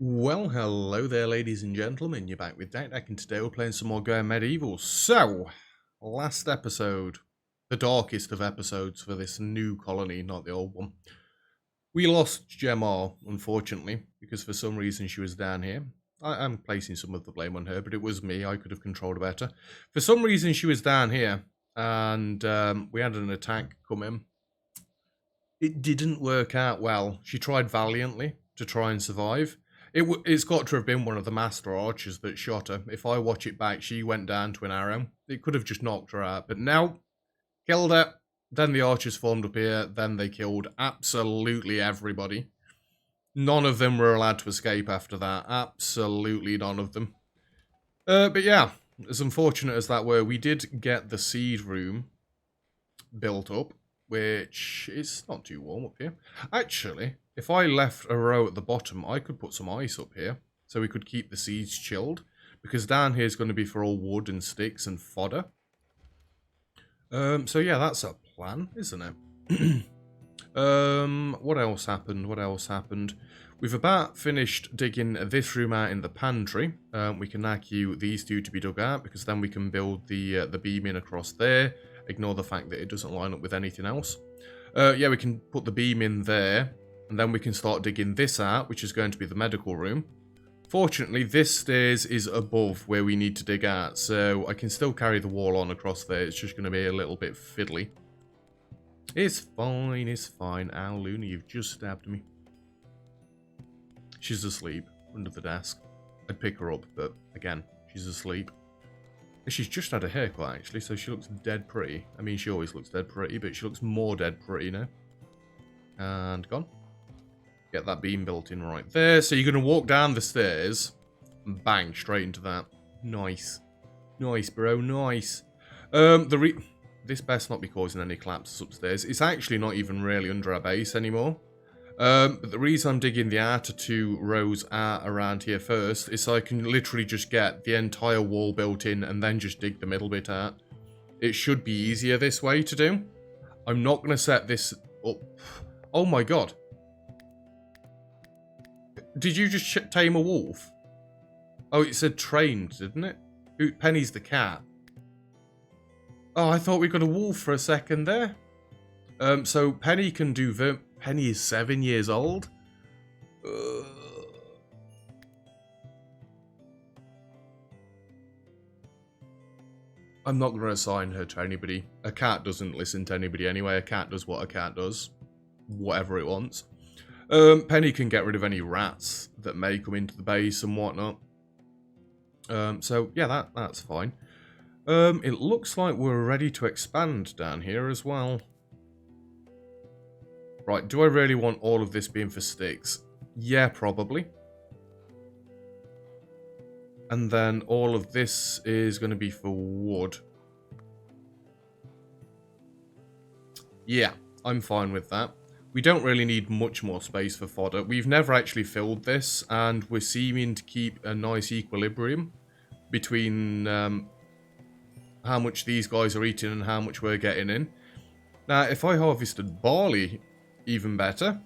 Well, hello there, ladies and gentlemen. You're back with Dak, and today we're playing some more Go Medieval. So, last episode, the darkest of episodes for this new colony, not the old one. We lost Gemma, unfortunately, because for some reason she was down here. I'm placing some of the blame on her, but it was me. I could have controlled her better. For some reason she was down here, and we had an attack come in. It didn't work out well. She tried valiantly to try and survive. It's got to have been one of the master archers that shot her. If I watch it back, she went down to an arrow. It could have just knocked her out, but no, killed her. Then the archers formed up here. Then they killed absolutely everybody. None of them were allowed to escape after that. Absolutely none of them. But yeah, as unfortunate as that were, we did get the seed room built up, which is not too warm up here. Actually, if I left a row at the bottom, I could put some ice up here, so we could keep the seeds chilled, because down here is going to be for all wood and sticks and fodder. So yeah, that's a plan, isn't it? What else happened? We've about finished digging this room out in the pantry. We can now queue these two to be dug out, because then we can build the beam in across there. Ignore the fact that it doesn't line up with anything else. Yeah, we can put the beam in there, and then we can start digging this out, which is going to be the medical room. Fortunately, this stairs is above where we need to dig out, so I can still carry the wall on across there. It's just going to be a little bit fiddly. It's fine, it's fine. Ow, Luna, you've just stabbed me. She's asleep under the desk. I'd pick her up, but again, she's asleep. She's just had a haircut, actually, so she looks dead pretty. I mean, she always looks dead pretty, but she looks more dead pretty now. And gone. Get that beam built in right there. So you're going to walk down the stairs and bang, straight into that. Nice. Nice, bro, nice. This best not be causing any collapses upstairs. It's actually not even really under our base anymore. But the reason I'm digging the outer two rows out around here first is so I can literally just get the entire wall built in and then just dig the middle bit out. It should be easier this way to do. I'm not going to set this up. Oh my god. Did you just tame a wolf? Oh, it said trained, didn't it? Penny's the cat. Oh, I thought we got a wolf for a second there. So Penny can do Penny is 7 years old. I'm not going to assign her to anybody. A cat doesn't listen to anybody anyway. A cat does what a cat does. Whatever it wants. Penny can get rid of any rats that may come into the base and whatnot. So, yeah, that's fine. It looks like we're ready to expand down here as well. Right, do I really want all of this being for sticks? Yeah, probably. And then all of this is going to be for wood. Yeah, I'm fine with that. We don't really need much more space for fodder. We've never actually filled this, and we're seeming to keep a nice equilibrium between how much these guys are eating and how much we're getting in. Now, if I harvested barley, even better.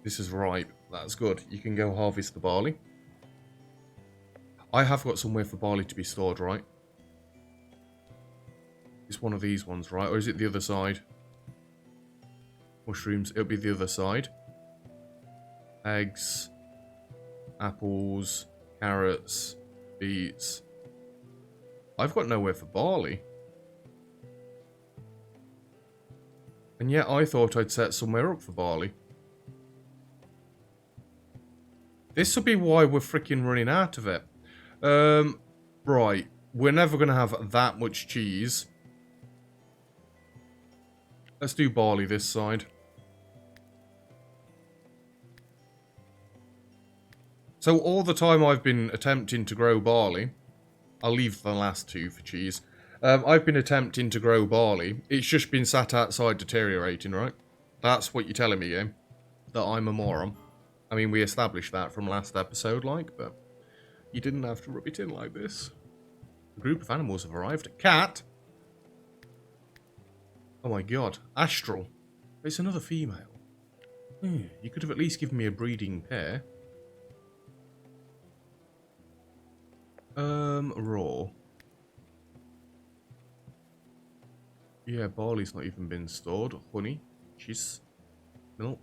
This is ripe. That's good. You can go harvest the barley. I have got somewhere for barley to be stored, right? It's one of these ones, right? Or is it the other side? Mushrooms. It'll be the other side. Eggs. Apples. Carrots. Beets. I've got nowhere for barley. And yet I thought I'd set somewhere up for barley. This will be why we're freaking running out of it. Right. We're never going to have that much cheese. Let's do barley this side. So all the time I've been attempting to grow barley, I'll leave the last two for cheese. I've been attempting to grow barley. It's just been sat outside deteriorating, right? That's what you're telling me, game? That I'm a moron. I mean, we established that from last episode, like, but you didn't have to rub it in like this. A group of animals have arrived. A cat? Oh my god. Astral. It's another female. You could have at least given me a breeding pair. Raw. Yeah, barley's not even been stored. Honey, cheese, milk.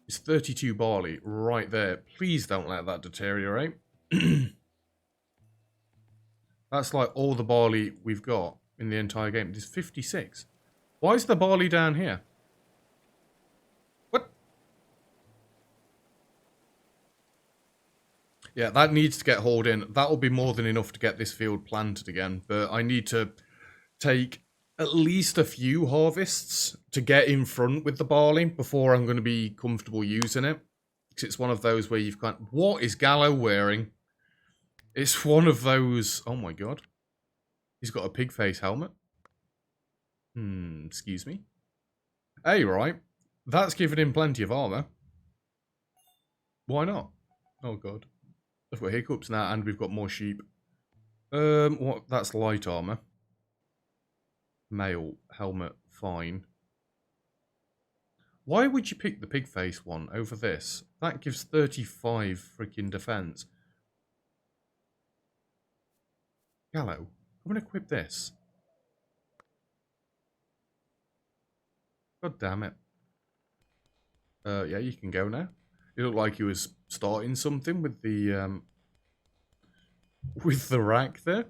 It's 32 barley right there. Please don't let that deteriorate. That's like all the barley we've got in the entire game. There's 56. Why is the barley down here? What? Yeah, that needs to get hauled in. That'll be more than enough to get this field planted again. But I need to take at least a few harvests to get in front with the barley before I'm going to be comfortable using it. Because it's one of those where you've got... What is Gallo wearing? It's one of those... Oh my god. He's got a pig face helmet. Excuse me. Hey, right. That's given him plenty of armor. Why not? Oh god. We've got hiccups now and we've got more sheep. What? That's light armor. Male helmet, fine. Why would you pick the pig face one over this? That gives 35 freaking defense. Gallo, I'm going to equip this. God damn it. Yeah, you can go now. It looked like he was starting something with the rack there.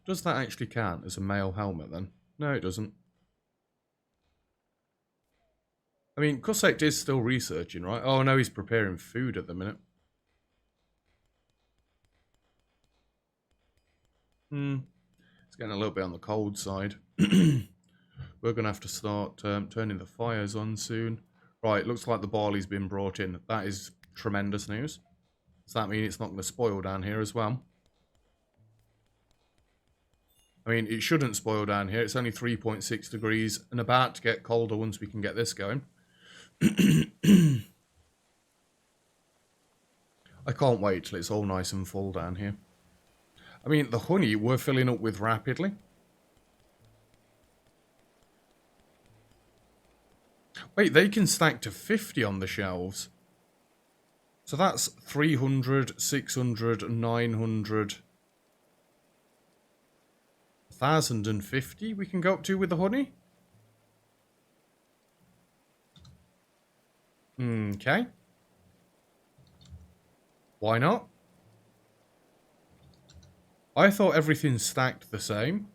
Does that actually count as a male helmet then? No, it doesn't. I mean, Corsair is still researching, right? Oh no, he's preparing food at the minute. It's getting a little bit on the cold side. We're going to have to start turning the fires on soon. Right, looks like the barley's been brought in. That is tremendous news. Does that mean it's not going to spoil down here as well? I mean, it shouldn't spoil down here. It's only 3.6 degrees and about to get colder once we can get this going. I can't wait till it's all nice and full down here. I mean, the honey we're filling up with rapidly. Wait, they can stack to 50 on the shelves. So that's 300, 600, 900... 1,050 we can go up to with the honey. Okay. Why not? I thought everything stacked the same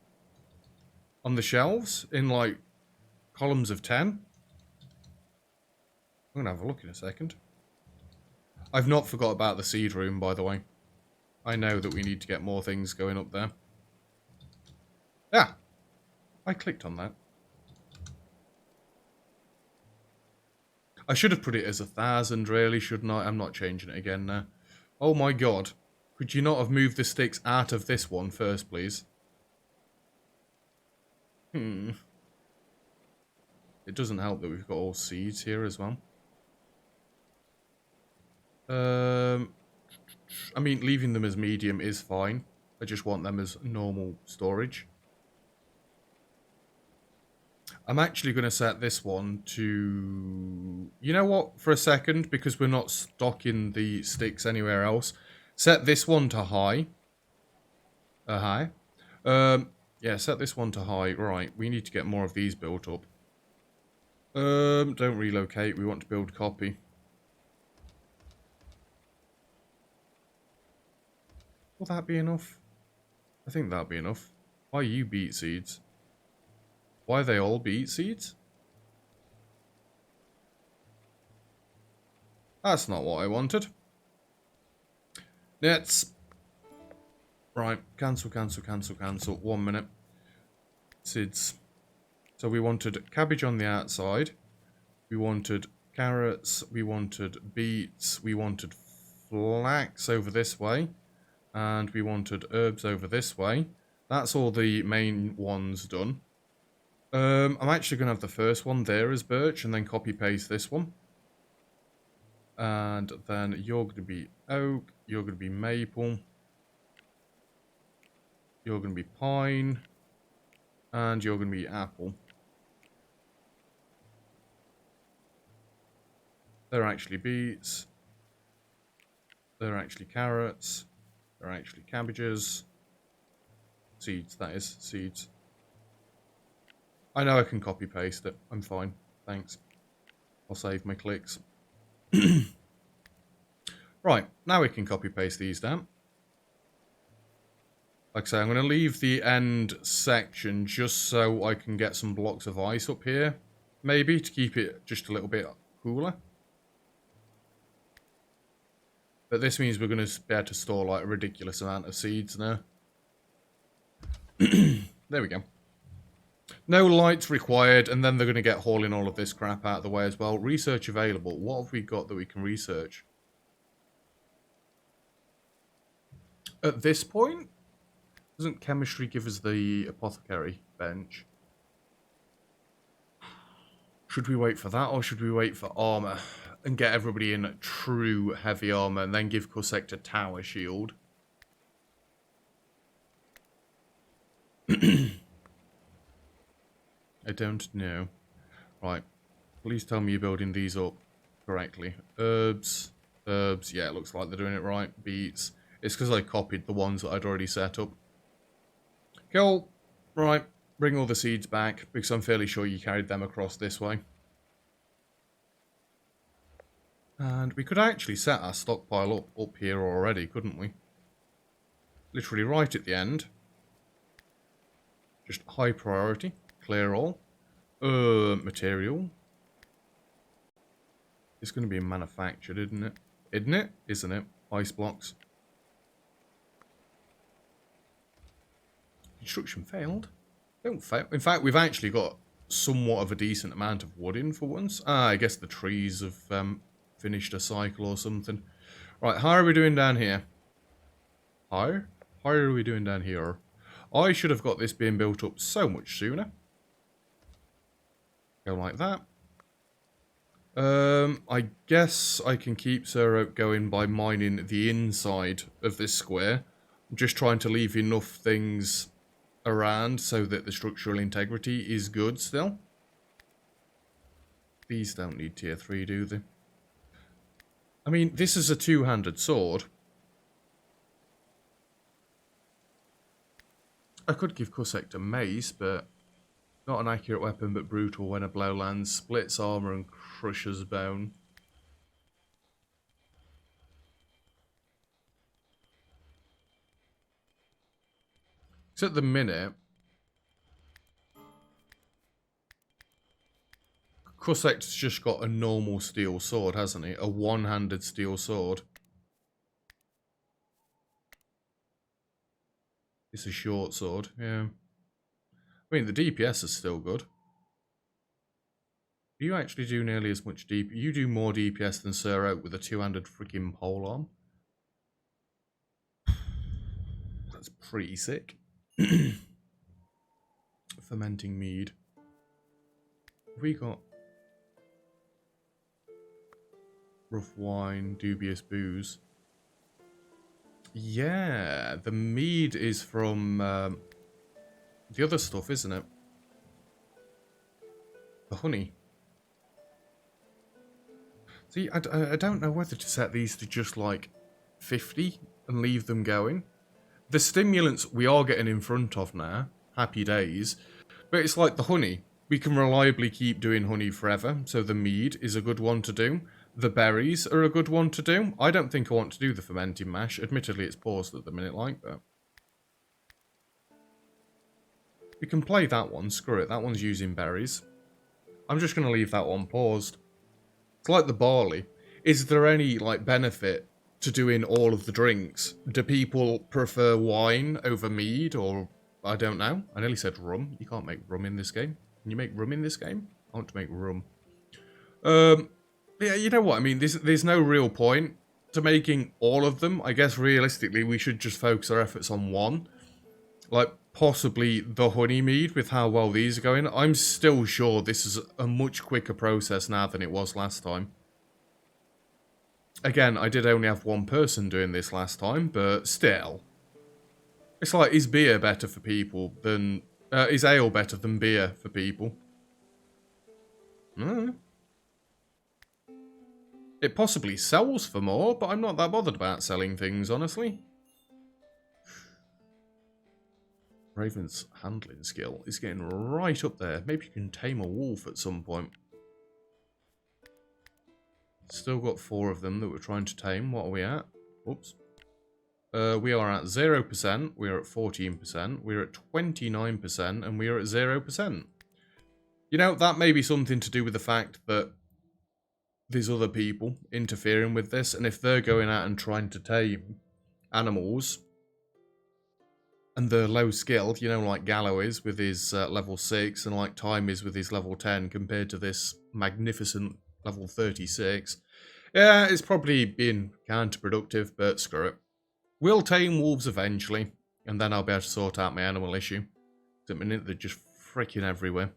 on the shelves in like columns of 10. I'm going to have a look in a second. I've not forgot about the seed room, by the way. I know that we need to get more things going up there. Yeah, I clicked on that. I should have put it as 1,000, really, shouldn't I? I'm not changing it again now. Oh my god. Could you not have moved the sticks out of this one first, please? It doesn't help that we've got all seeds here as well. I mean, leaving them as medium is fine. I just want them as normal storage. I'm actually going to set this one to... You know what? For a second, because we're not stocking the sticks anywhere else, set this one to high. High. Yeah, set this one to high. Right, we need to get more of these built up. Don't relocate. We want to build copy. Will that be enough? I think that'll be enough. Why are you beet seeds? Why are they all beet seeds? That's not what I wanted. Nets. Right, cancel, cancel, cancel, cancel. 1 minute. Seeds. So we wanted cabbage on the outside. We wanted carrots. We wanted beets. We wanted flax over this way. And we wanted herbs over this way. That's all the main ones done. I'm actually going to have the first one there as birch and then copy paste this one. And then you're going to be oak, you're going to be maple, you're going to be pine, And you're going to be apple. They're actually beets. They're actually carrots. They're actually cabbages. Seeds, that is. Seeds. I know I can copy paste it. I'm fine. Thanks. I'll save my clicks. Right, now we can copy paste these down. Like I say, I'm going to leave the end section just so I can get some blocks of ice up here. Maybe, to keep it just a little bit cooler. But this means we're going to be able to store like a ridiculous amount of seeds now. There we go. No lights required, and then they're going to get hauling all of this crap out of the way as well. Research available. What have we got that we can research? At this point, doesn't chemistry give us the apothecary bench? Should we wait for that, or should we wait for armor and get everybody in true heavy armor and then give Corsair a tower shield? I don't know. Right. Please tell me you're building these up correctly. Herbs. Herbs. Yeah, it looks like they're doing it right. Beets. It's because I copied the ones that I'd already set up. Cool. Right. Bring all the seeds back, because I'm fairly sure you carried them across this way. And we could actually set our stockpile up here already, couldn't we? Literally right at the end. Just high priority. Clear all. Material. It's going to be manufactured, isn't it? Isn't it? Isn't it? Ice blocks. Construction failed. Don't fail. In fact, we've actually got somewhat of a decent amount of wood in for once. I guess the trees have finished a cycle or something. Right, how are we doing down here? How are we doing down here? I should have got this being built up so much sooner. Go like that. I guess I can keep Sir Oak going by mining the inside of this square. I'm just trying to leave enough things around so that the structural integrity is good still. These don't need tier 3, do they? I mean, this is a two-handed sword. I could give Corsair a mace, but not an accurate weapon, but brutal when a blow lands. Splits armor and crushes bone. So at the minute, Corsair's just got a normal steel sword, hasn't he? A one-handed steel sword. It's a short sword, yeah. I mean, the DPS is still good. You actually do nearly as much DPS. You do more DPS than Sir Oak with a two-handed freaking polearm. That's pretty sick. Fermenting mead. We got rough wine, dubious booze. Yeah, the mead is from the other stuff, isn't it? The honey. See, I don't know whether to set these to just like 50 and leave them going. The stimulants we are getting in front of now. Happy days. But it's like the honey. We can reliably keep doing honey forever. So the mead is a good one to do. The berries are a good one to do. I don't think I want to do the fermenting mash. Admittedly, it's paused at the minute like that. We can play that one. Screw it. That one's using berries. I'm just going to leave that one paused. It's like the barley. Is there any like benefit to doing all of the drinks? Do people prefer wine over mead, or I don't know. I nearly said rum. You can't make rum in this game. Can you make rum in this game? I want to make rum. Yeah, you know what I mean. There's no real point to making all of them. I guess realistically we should just focus our efforts on one. Like possibly the honey mead with how well these are going. I'm still sure this is a much quicker process now than it was last time. Again, I did only have one person doing this last time, but still. It's like, is beer better for people than Is ale better than beer for people? It possibly sells for more, but I'm not that bothered about selling things, honestly. Raven's handling skill is getting right up there. Maybe you can tame a wolf at some point. Still got 4 of them that we're trying to tame. What are we at? Oops. We are at 0%, we are at 14%, we are at 29%, and we are at 0%. You know, that may be something to do with the fact that there's other people interfering with this, and if they're going out and trying to tame animals, and they're low skilled, you know, like Gallo is with his level 6, and like Time is with his level 10, compared to this magnificent level 36, yeah, it's probably been counterproductive, but screw it. We'll tame wolves eventually, and then I'll be able to sort out my animal issue. At the minute, they're just freaking everywhere.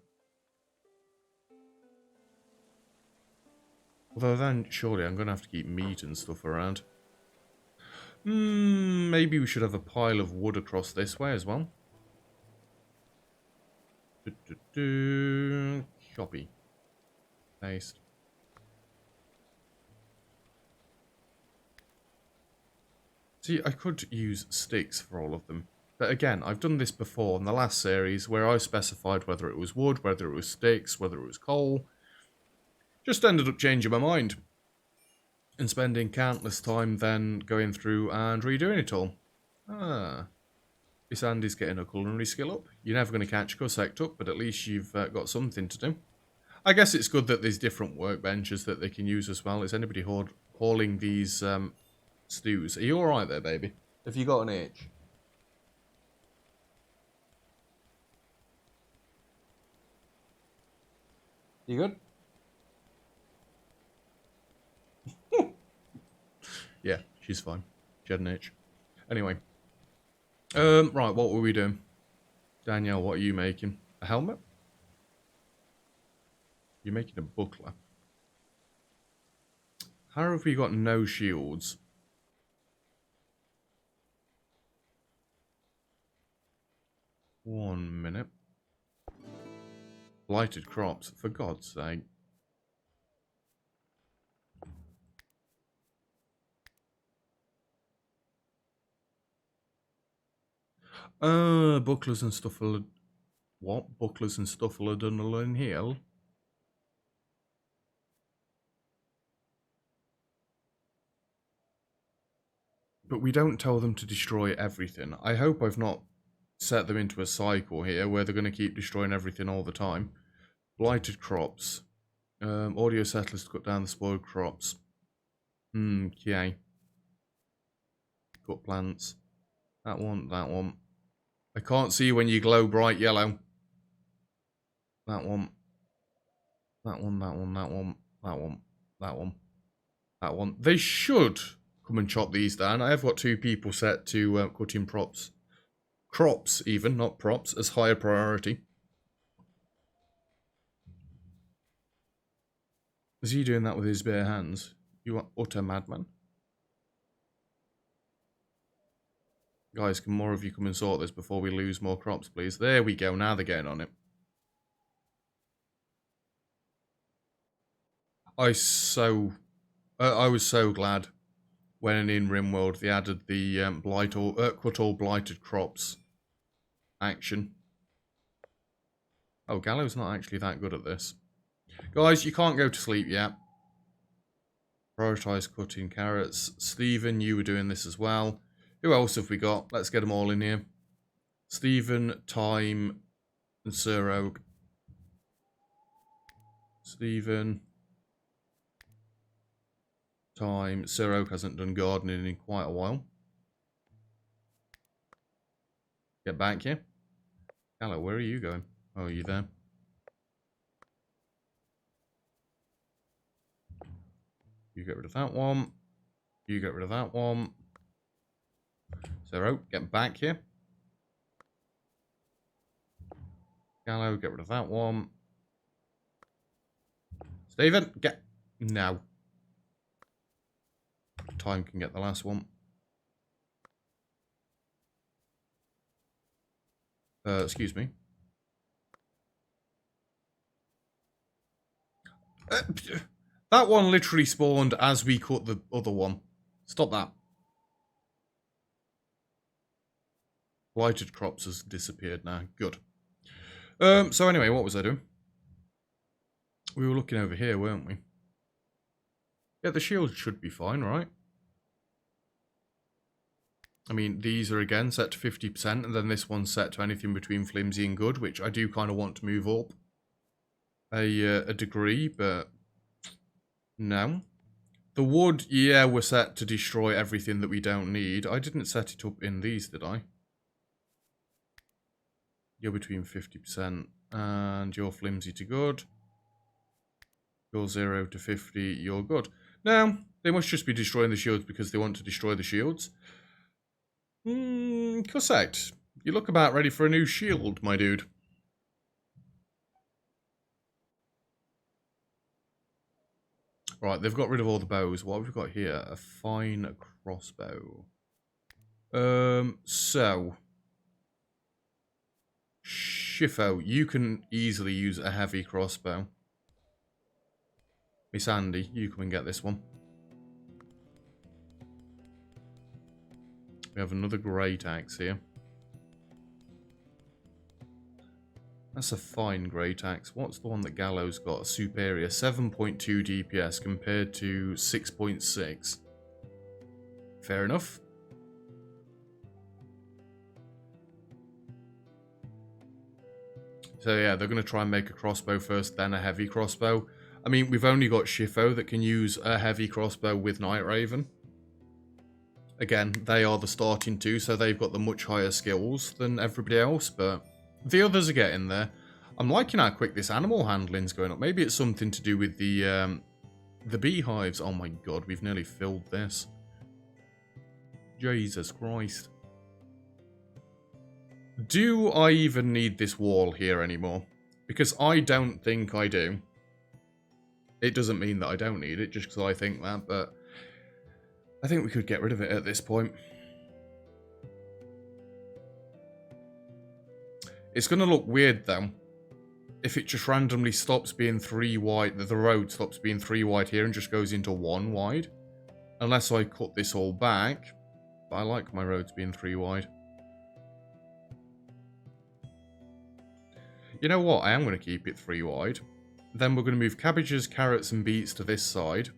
Although then, surely I'm going to have to keep meat and stuff around. Maybe we should have a pile of wood across this way as well. Copy. Paste. See, I could use sticks for all of them. But again, I've done this before in the last series where I specified whether it was wood, whether it was sticks, whether it was coal. Just ended up changing my mind. And spending countless time then going through and redoing it all. This Andy's getting a culinary skill up. You're never going to catch Cosect up, but at least you've got something to do. I guess it's good that there's different workbenches that they can use as well. Is anybody hauling these stews? Are you alright there, baby? Have you got an itch? You good? Yeah, she's fine. She had an itch. Anyway. Right, what were we doing? Danielle, what are you making? A helmet? You're making a buckler. How have we got no shields? One minute. Blighted crops, for God's sake. Bucklers and stuff will... What? Bucklers and stuff will have done a learn heal? But we don't tell them to destroy everything. I hope I've not set them into a cycle here where they're going to keep destroying everything all the time. Blighted crops. Audio settlers to cut down the spoiled crops. Okay. Cut plants. That one, that one. I can't see when you glow bright yellow. That one. That one, that one, that one, that one, that one, that one. They should come and chop these down. I have got 2 people set to cutting props. Crops, even, not props, as higher priority. Is he doing that with his bare hands? You are utter madman. Guys, can more of you come and sort this before we lose more crops, please? There we go, now they're getting on it. I was so glad when in RimWorld they added the cut all blighted crops action. Oh, Gallo's not actually that good at this. Guys, you can't go to sleep yet. Prioritise cutting carrots. Stephen, you were doing this as well. Who else have we got? Let's get them all in here. Stephen, Time, and Sir Oak. Stephen, Time. Sir Oak hasn't done gardening in quite a while. Get back here. Hello, where are you going? Oh, are you there? You get rid of that one. You get rid of that one. Zero, get back here. Gallo, get rid of that one. Stephen, get... No. Time can get the last one. Excuse me. That one literally spawned as we cut the other one. Stop that. Blighted crops has disappeared now. Good. So anyway, what was I doing? We were looking over here, weren't we? Yeah, the shield should be fine, right? I mean, these are again set to 50%, and then this one's set to anything between flimsy and good, which I do kind of want to move up a degree, but no. The wood, yeah, we're set to destroy everything that we don't need. I didn't set it up in these, did I? You're between 50%, and you're flimsy to good. You're 0 to 50, you're good. Now, they must just be destroying the shields because they want to destroy the shields. Corsair, you look about ready for a new shield, my dude. Right, they've got rid of all the bows. What have we got here? A fine crossbow. So... Shifo, you can easily use a heavy crossbow. Miss Andy, you come and get this one. We have another great axe here. That's a fine great axe. What's the one that Gallows got? A superior 7.2 DPS compared to 6.6. Fair enough. So yeah, they're going to try and make a crossbow first, then a heavy crossbow. I mean, we've only got Shifo that can use a heavy crossbow with Night Raven. Again, they are the starting two, so they've got the much higher skills than everybody else, but the others are getting there. I'm liking how quick this animal handling's going up. Maybe it's something to do with the beehives. Oh my god, we've nearly filled this. Jesus Christ. Do I even need this wall here anymore? Because I don't think I do. It doesn't mean that I don't need it, just because I think that, but I think we could get rid of it at this point. It's going to look weird, though, if it just randomly stops being 3 wide, the road stops being 3 wide here and just goes into 1 wide. Unless I cut this all back. But I like my roads being 3 wide. You know what? I am going to keep it 3 wide. Then we're going to move cabbages, carrots, and beets to this side.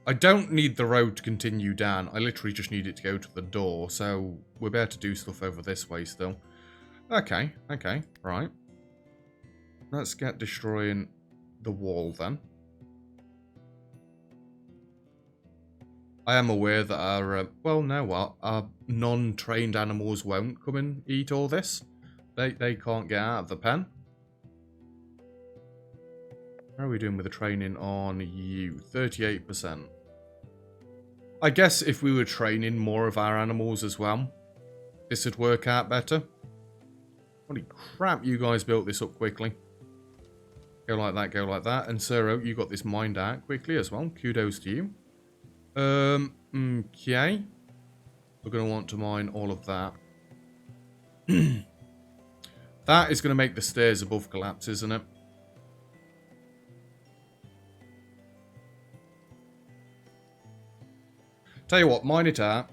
I don't need the road to continue down. I literally just need it to go to the door. So we're better to do stuff over this way still. Okay, right. Let's get destroying the wall then. I am aware that our, well, no, our non-trained animals won't come and eat all this. They can't get out of the pen. How are we doing with the training on you? 38%. I guess if we were training more of our animals as well, this would work out better. Holy crap, you guys built this up quickly. Go like that, go like that. And Sero, you got this mined out quickly as well. Kudos to you. Okay. We're going to want to mine all of that. That is going to make the stairs above collapse, isn't it? Tell you what, mine it out.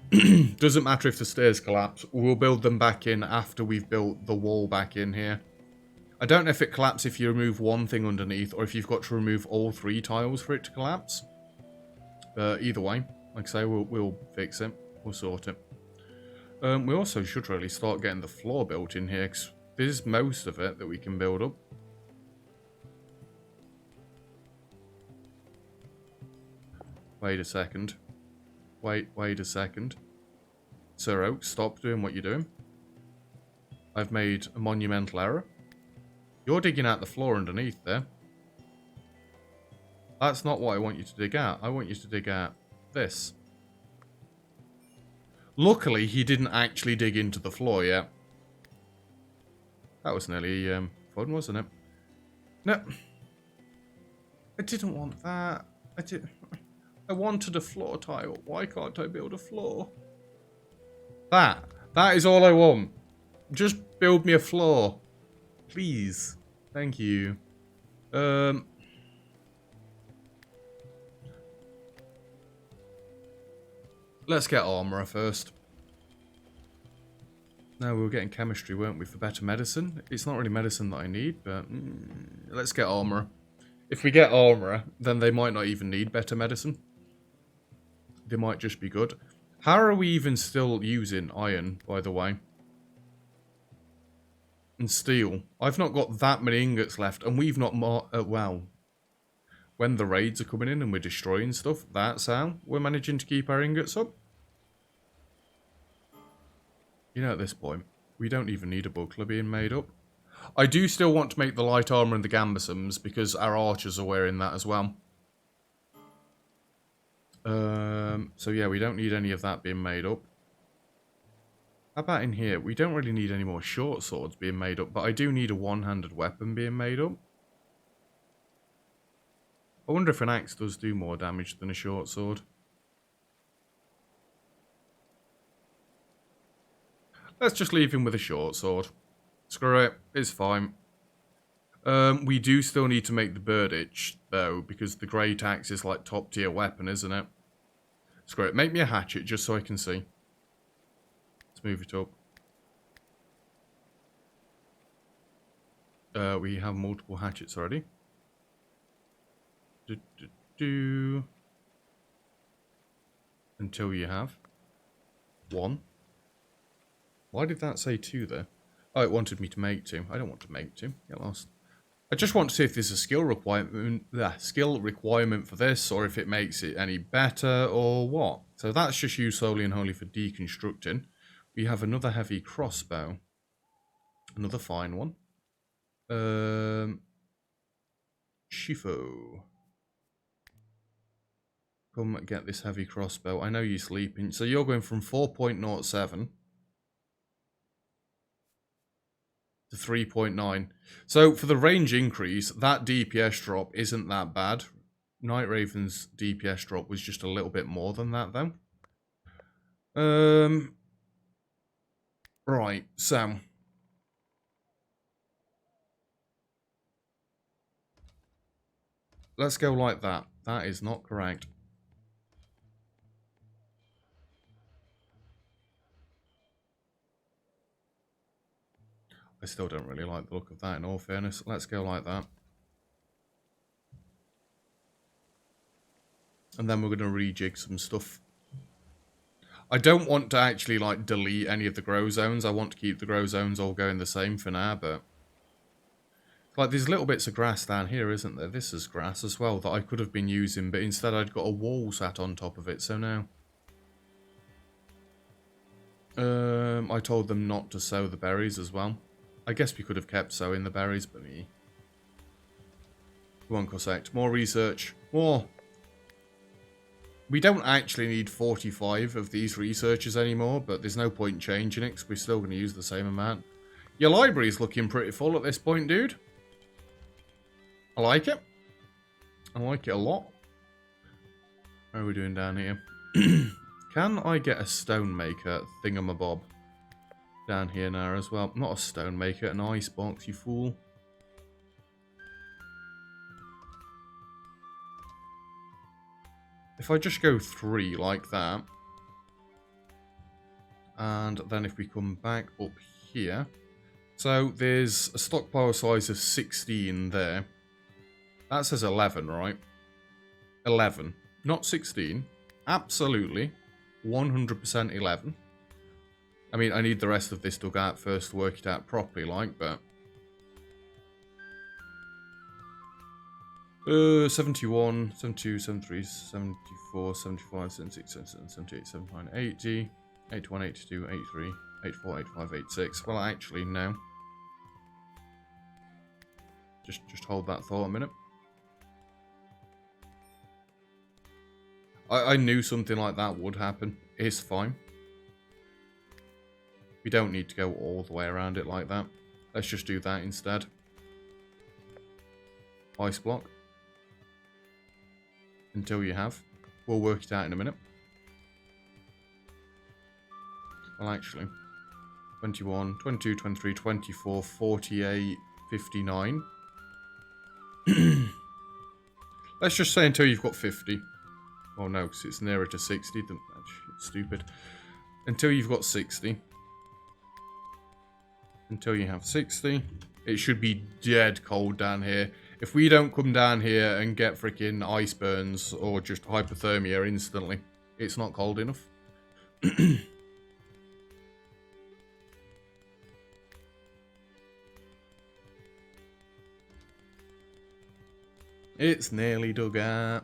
Doesn't matter if the stairs collapse. We'll build them back in after we've built the wall back in here. I don't know if it collapses if you remove one thing underneath or if you've got to remove all 3 tiles for it to collapse. Either way, like I say, we'll fix it. We'll sort it. We also should really start getting the floor built in here, because there's most of it that we can build up. Wait a second. Wait a second. Sir Oak, stop doing what you're doing. I've made a monumental error. You're digging out the floor underneath there. That's not what I want you to dig out. I want you to dig out this. Luckily, he didn't actually dig into the floor yet. That was nearly fun, wasn't it? No. I didn't want that. I wanted a floor tile. Why can't I build a floor? That is all I want. Just build me a floor. Please. Thank you. Let's get armourer first. No, we were getting chemistry, weren't we, for better medicine? It's not really medicine that I need, but let's get armourer. If we get armourer, then they might not even need better medicine. They might just be good. How are we even still using iron, by the way? And steel. I've not got that many ingots left, and we've not wow. When the raids are coming in and we're destroying stuff, that's how we're managing to keep our ingots up. You know, at this point, we don't even need a buckler being made up. I do still want to make the light armour and the gambesons, because our archers are wearing that as well. So yeah, we don't need any of that being made up. How about in here? We don't really need any more short swords being made up, but I do need a one-handed weapon being made up. I wonder if an axe does do more damage than a short sword. Let's just leave him with a short sword. Screw it, it's fine. We do still need to make the bird itch, though, because the great axe is like top tier weapon, isn't it? Screw it, make me a hatchet just so I can see. Let's move it up. We have multiple hatchets already. Until you have one. Why did that say 2 there? Oh, it wanted me to make 2. I don't want to make 2. Get lost. I just want to see if there's a skill requirement for this, or if it makes it any better, or what. So that's just used solely and wholly for deconstructing. We have another heavy crossbow. Another fine one. Shifo. Come get this heavy crossbow. I know you're sleeping. So you're going from 4.07 to 3.9. So for the range increase, that DPS drop isn't that bad. Night Raven's DPS drop was just a little bit more than that, though. Right, so let's go like that. That is not correct. I still don't really like the look of that, in all fairness. Let's go like that. And then we're going to rejig some stuff. I don't want to actually, like, delete any of the grow zones. I want to keep the grow zones all going the same for now, but... Like, there's little bits of grass down here, isn't there? This is grass as well that I could have been using, but instead I'd got a wall sat on top of it, so now... I told them not to sow the berries as well. I guess we could have kept sowing the berries, but me. Come on, Cossect. More research. More. We don't actually need 45 of these researchers anymore, but there's no point changing it because we're still going to use the same amount. Your library's looking pretty full at this point, dude. I like it. I like it a lot. How are we doing down here? Can I get a stone maker thingamabob down here now as well? Not a stone maker, an ice box, you fool. If I just go 3 like that, and then if we come back up here, so there's a stockpile size of 16 there. That says 11, right? 11, not 16. Absolutely, 100% 11. I mean, I need the rest of this dug out first to work it out properly, like, but... 71, 72, 73, 74, 75, 76, 77, 78, 79, 80, 81, 82, 83, 84, 85, 86. Well, actually, no. Just hold that thought a minute. I knew something like that would happen. It's fine. We don't need to go all the way around it like that. Let's just do that instead. Ice block. Until you have. We'll work it out in a minute. Well, actually. 21, 22, 23, 24, 48, 59. Let's just say until you've got 50. Oh no, because it's nearer to 60 than... It's stupid. Until you've got 60. Until you have 60. It should be dead cold down here. If we don't come down here and get freaking ice burns or just hypothermia instantly, it's not cold enough. It's nearly dug out.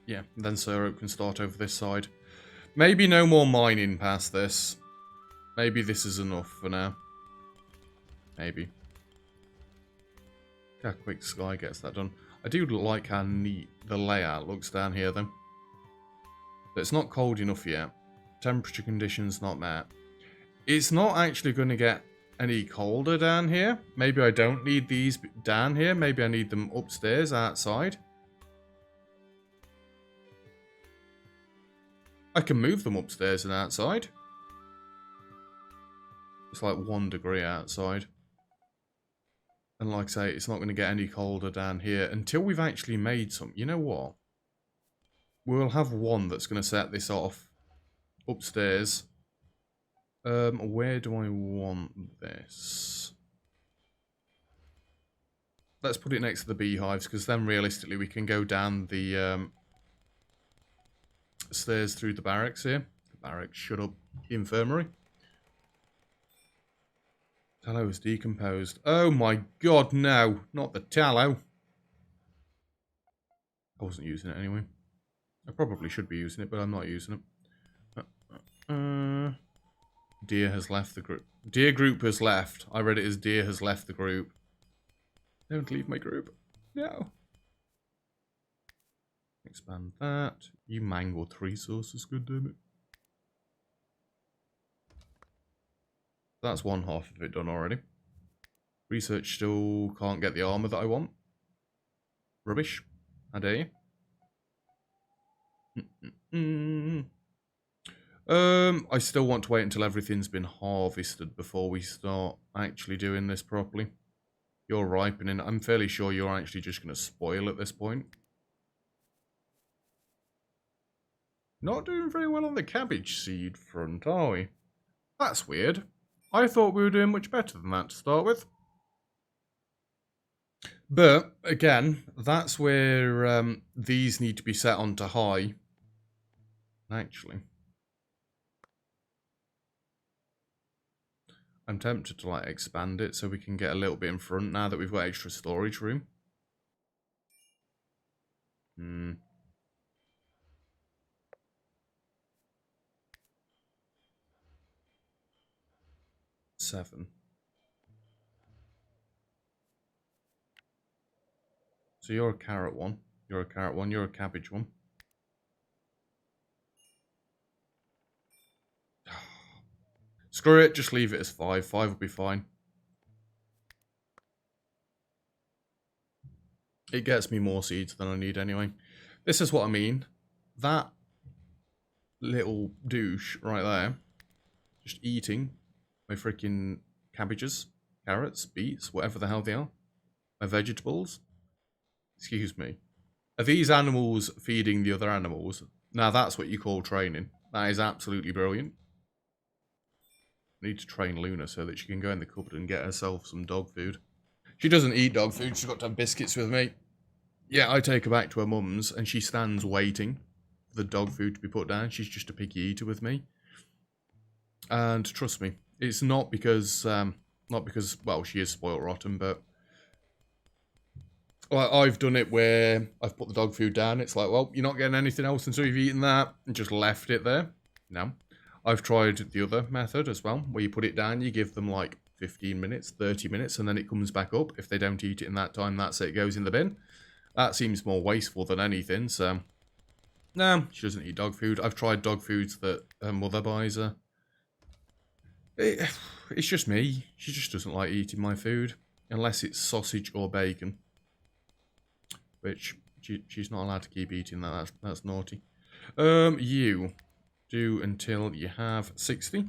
Yeah, then syrup can start over this side. Maybe no more mining past this. Maybe this is enough for now. Maybe. Look how quick Sky gets that done. I do like how neat the layout looks down here, though. But it's not cold enough yet. Temperature conditions not met. It's not actually going to get any colder down here. Maybe I don't need these down here. Maybe I need them upstairs, outside. I can move them upstairs and outside. It's like 1 degree outside. And like I say, it's not going to get any colder down here until we've actually made some. You know what? We'll have one that's going to set this off upstairs. Where do I want this? Let's put it next to the beehives, because then realistically we can go down the stairs through the barracks here. The barracks, shut up. The infirmary. Tallow is decomposed. Oh my god, no. Not the tallow. I wasn't using it anyway. I probably should be using it, but I'm not using it. Deer has left the group. Deer group has left. I read it as Deer has left the group. Don't leave my group. No. Expand that. You mangled resources, good damn it. That's one half of it done already. Research still can't get the armor that I want. Rubbish. How dare you? I still want to wait until everything's been harvested before we start actually doing this properly. You're ripening. I'm fairly sure you're actually just going to spoil at this point. Not doing very well on the cabbage seed front, are we? That's weird. I thought we were doing much better than that to start with. But, again, that's where these need to be set onto high. Actually. I'm tempted to, like, expand it so we can get a little bit in front now that we've got extra storage room. 7. So you're a carrot one. You're a carrot one. You're a cabbage one. Screw it. Just leave it as 5. 5 will be fine. It gets me more seeds than I need anyway. This is what I mean. That little douche right there, just eating my freaking cabbages, carrots, beets, whatever the hell they are. My vegetables. Excuse me. Are these animals feeding the other animals? Now that's what you call training. That is absolutely brilliant. I need to train Luna so that she can go in the cupboard and get herself some dog food. She doesn't eat dog food, she's got to have biscuits with me. Yeah, I take her back to her mum's and she stands waiting for the dog food to be put down. She's just a picky eater with me. And trust me, it's not because, well, she is spoiled rotten, but I've done it where I've put the dog food down. It's like, well, you're not getting anything else until you've eaten that, and just left it there. No. I've tried the other method as well, where you put it down, you give them like 15 minutes, 30 minutes, and then it comes back up. If they don't eat it in that time, that's it, it goes in the bin. That seems more wasteful than anything, so no, she doesn't eat dog food. I've tried dog foods that her mother buys her. It's just me. She just doesn't like eating my food, unless it's sausage or bacon. Which, she's not allowed to keep eating that. That's naughty. You do until you have 60.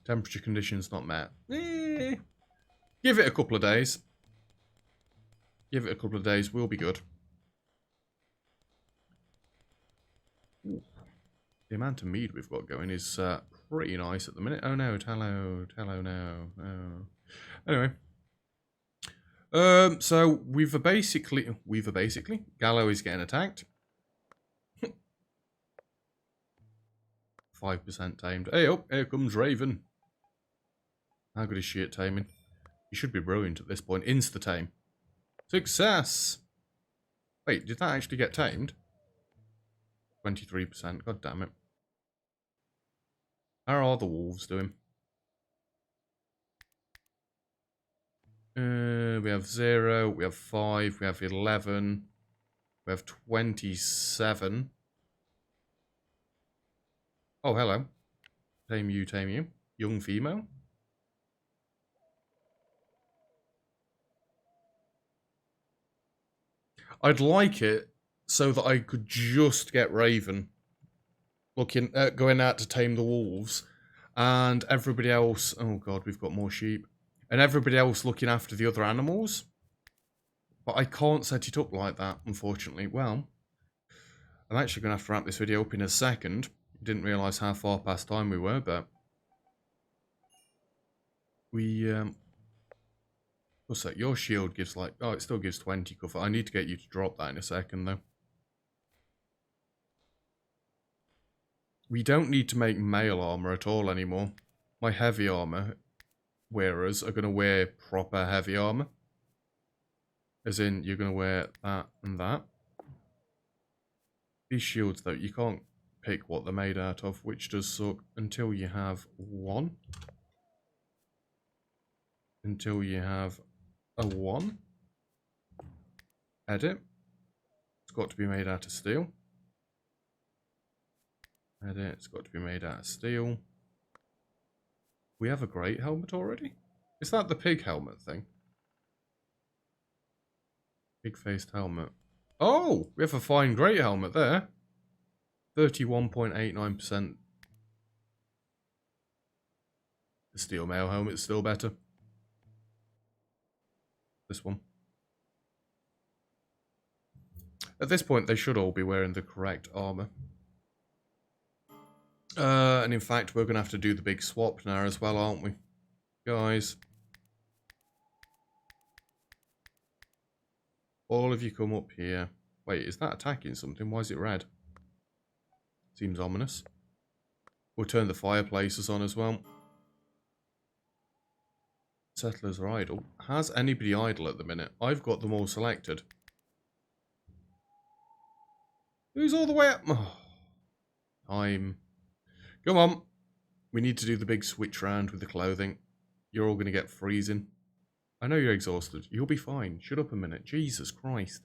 Temperature conditions not met. Give it a couple of days. Give it a couple of days, we'll be good. Ooh. The amount of mead we've got going is pretty nice at the minute. Oh no, hello no. Oh. Anyway. So we've basically, Gallo is getting attacked. 5% tamed. Hey up, here comes Raven. How good is she at taming? He should be brilliant at this point. Insta-tame. Success! Wait, did that actually get tamed? 23%, god damn it. How are the wolves doing? We have 0, we have 5, we have 11, we have 27. Oh, hello. Tame you, tame you. Young female. I'd like it so that I could just get Raven looking at going out to tame the wolves, and everybody else. Oh god, we've got more sheep, and everybody else looking after the other animals. But I can't set it up like that, unfortunately. Well, I'm actually going to have to wrap this video up in a second. Didn't realise how far past time we were, but we what's that? Your shield gives like, oh, it still gives 20 cover. I need to get you to drop that in a second, though. We don't need to make mail armor at all anymore. My heavy armor wearers are going to wear proper heavy armor. As in, you're going to wear that and that. These shields, though, you can't pick what they're made out of, which does suck until you have one. Until you have a 1. Edit. It's got to be made out of steel. Edit. It's got to be made out of steel. We have a great helmet already? Is that the pig helmet thing? Pig-faced helmet. Oh! We have a fine great helmet there. 31.89%. The steel mail helmet's still better. This one. At this point, they should all be wearing the correct armor. And in fact, we're going to have to do the big swap now as well, aren't we? Guys. All of you come up here. Wait, is that attacking something? Why is it red? Seems ominous. We'll turn the fireplaces on as well. Settlers are idle. Has anybody idle at the minute? I've got them all selected. Who's all the way up? Oh, time. Come on. We need to do the big switch round with the clothing. You're all going to get freezing. I know you're exhausted. You'll be fine. Shut up a minute. Jesus Christ.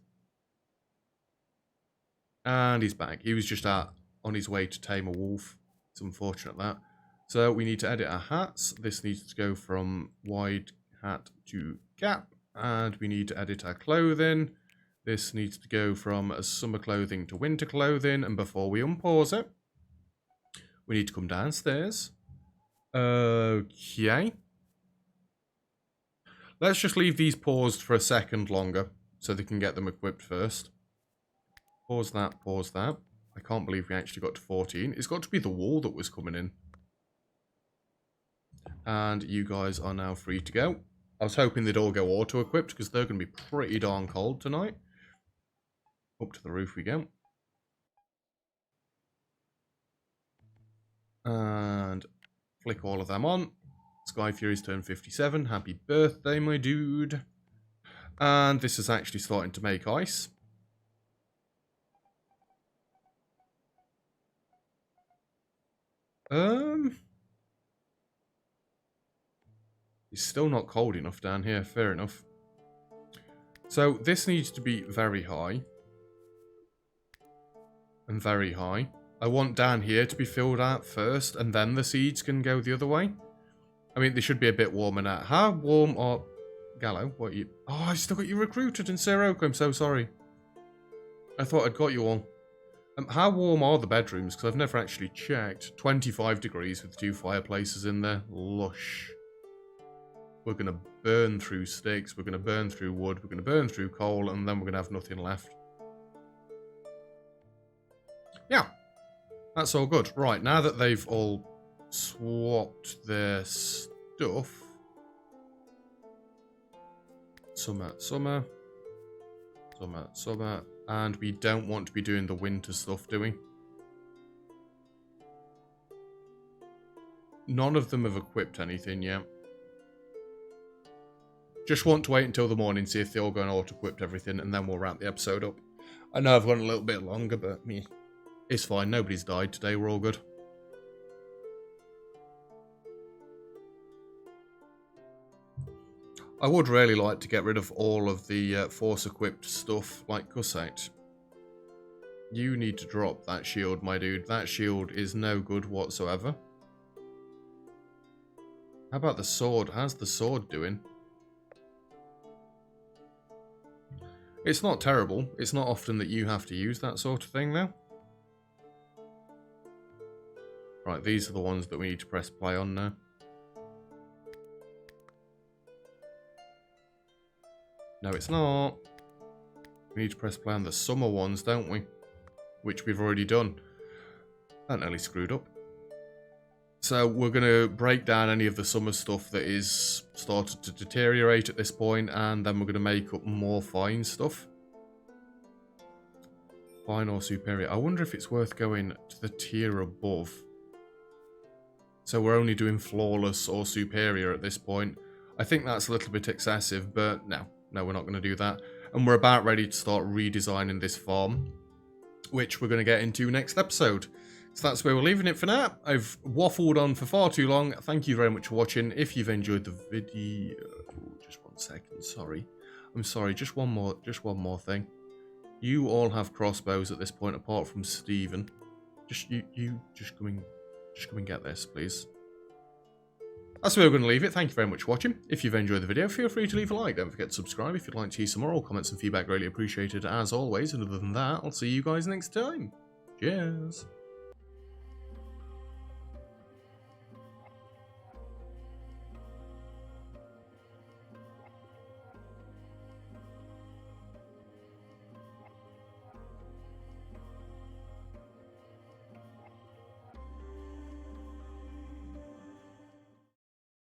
And he's back. He was just on his way to tame a wolf. It's unfortunate that. So we need to edit our hats. This needs to go from wide hat to cap. And we need to edit our clothing. This needs to go from summer clothing to winter clothing. And before we unpause it, we need to come downstairs. Okay. Let's just leave these paused for a second longer so they can get them equipped first. Pause that, pause that. I can't believe we actually got to 14. It's got to be the wall that was coming in. And you guys are now free to go. I was hoping they'd all go auto-equipped because they're going to be pretty darn cold tonight. Up to the roof we go. And flick all of them on. Sky Fury's turned 57. Happy birthday, my dude. And this is actually starting to make ice. It's still not cold enough down here. Fair enough. So this needs to be very high. And very high. I want down here to be filled out first, and then the seeds can go the other way. I mean, they should be a bit warmer now. How warm are... Gallo, what are you... Oh, I still got you recruited in Sirocco. I'm so sorry. I thought I'd got you all. How warm are the bedrooms? Because I've never actually checked. 25 degrees with 2 fireplaces in there. Lush. We're going to burn through sticks. We're going to burn through wood. We're going to burn through coal. And then we're going to have nothing left. Yeah. That's all good. Right, now that they've all swapped their stuff. Summer. And we don't want to be doing the winter stuff, do we? None of them have equipped anything yet. Just want to wait until the morning, see if they all go and auto-equipped everything, and then we'll wrap the episode up. I know I've gone a little bit longer, but me, it's fine. Nobody's died today. We're all good. I would really like to get rid of all of the force-equipped stuff, like Cussite. You need to drop that shield, my dude. That shield is no good whatsoever. How about the sword? How's the sword doing? It's not terrible. It's not often that you have to use that sort of thing now. Right, these are the ones that we need to press play on now. No, it's not. We need to press play on the summer ones, don't we? Which we've already done. That nearly screwed up. So we're going to break down any of the summer stuff that is started to deteriorate at this point, and then we're going to make up more fine stuff. Fine or superior. I wonder if it's worth going to the tier above. So we're only doing flawless or superior at this point. I think that's a little bit excessive, but no. No, we're not going to do that. And we're about ready to start redesigning this farm, which we're going to get into next episode. So that's where we're leaving it for now. I've waffled on for far too long. Thank you very much for watching. If you've enjoyed the video... Just 1 second, sorry. I'm sorry, just one more thing. You all have crossbows at this point, apart from Stephen. Just come and get this, please. That's where we're going to leave it. Thank you very much for watching. If you've enjoyed the video, feel free to leave a like. Don't forget to subscribe if you'd like to hear some more. All comments and feedback greatly appreciated as always. And other than that, I'll see you guys next time. Cheers.